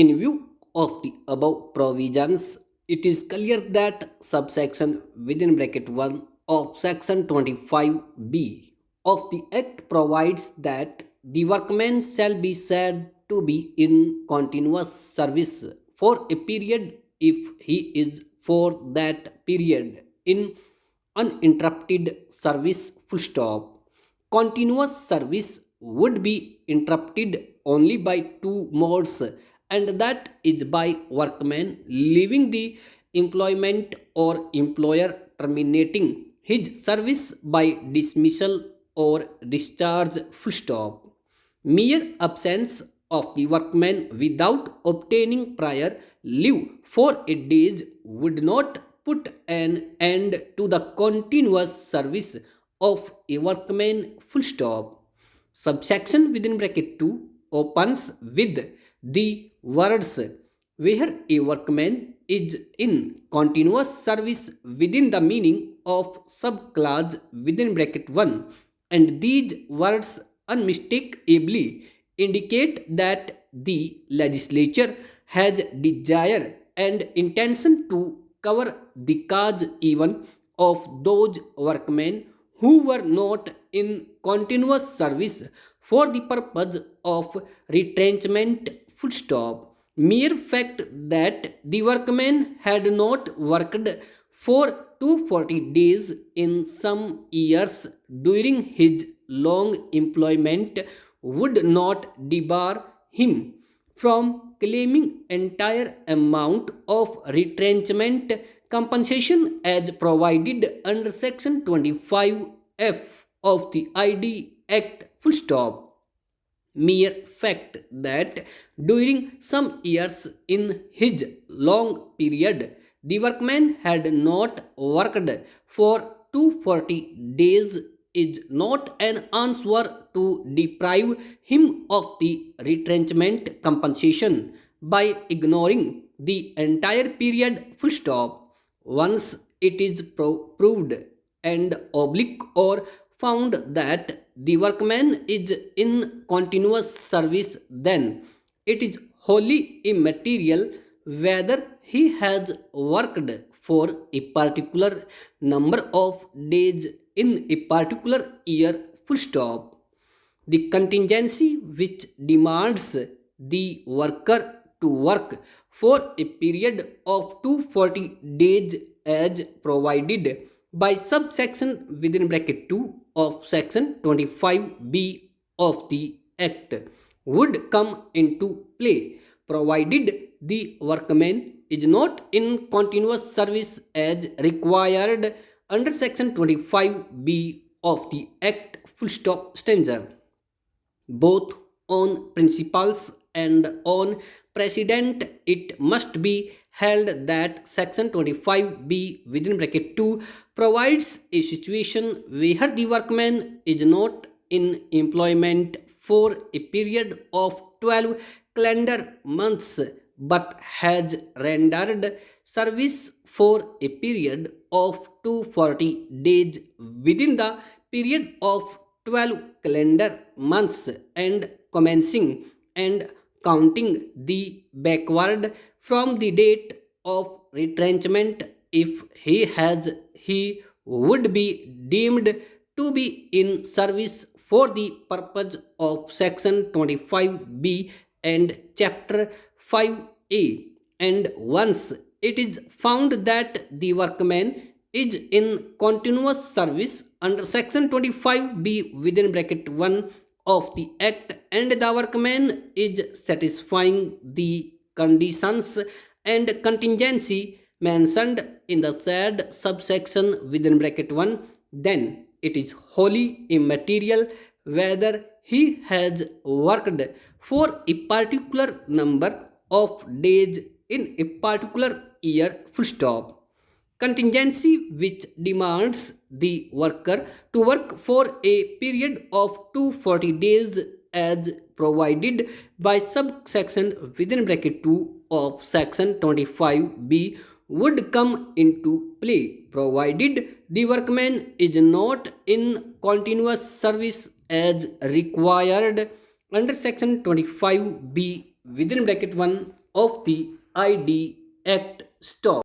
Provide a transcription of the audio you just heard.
In view of the above provisions, it is clear that subsection within bracket 1 of section 25B of the Act provides that the workman shall be said to be in continuous service for a period if he is for that period in uninterrupted service full stop. Continuous service would be interrupted only by two modes, and that is by workman leaving the employment or employer terminating his service by dismissal or discharge full stop. Mere absence of the workman without obtaining prior leave for a day would not put an end to the continuous service of a workman full stop. Subsection within bracket 2 opens with the words where a workman is in continuous service within the meaning of subclause within bracket 1, and these words unmistakably indicate that the legislature has desire and intention to cover the cause even of those workmen who were not in continuous service for the purpose of retrenchment full stop. Mere fact that the workman had not worked for 240 days in some years during his long employment would not debar him from claiming entire amount of retrenchment compensation as provided under section 25F of the ID Act full stop. Mere fact that during some years in his long period the workman had not worked for 240 days is not an answer to deprive him of the retrenchment compensation by ignoring the entire period full stop. Once it is proved and oblique or found that the workman is in continuous service, then it is wholly immaterial whether he has worked for a particular number of days in a particular year full stop. The contingency which demands the worker to work for a period of 240 days as provided by subsection within bracket 2 of section 25B of the Act would come into play provided the workman is not in continuous service as required under section 25B of the Act full stop stanza. Both on principles and on precedent, it must be held that section 25B within bracket 2 provides a situation where the workman is not in employment for a period of 12 calendar months but has rendered service for a period of 240 days within the period of 12 calendar months and commencing and counting the backward from the date of retrenchment if he would be deemed to be in service for the purpose of section 25B and chapter 5A, and once it is found that the workman is in continuous service under section 25B within bracket 1 of the Act and the workman is satisfying the conditions and contingency mentioned in the said subsection within bracket 1, then it is wholly immaterial whether he has worked for a particular number of days in a particular year full stop. Contingency which demands the worker to work for a period of 240 days as provided by subsection within bracket 2 of section 25B would come into play provided the workman is not in continuous service as required under section 25B within bracket 1 of the ID Act stop.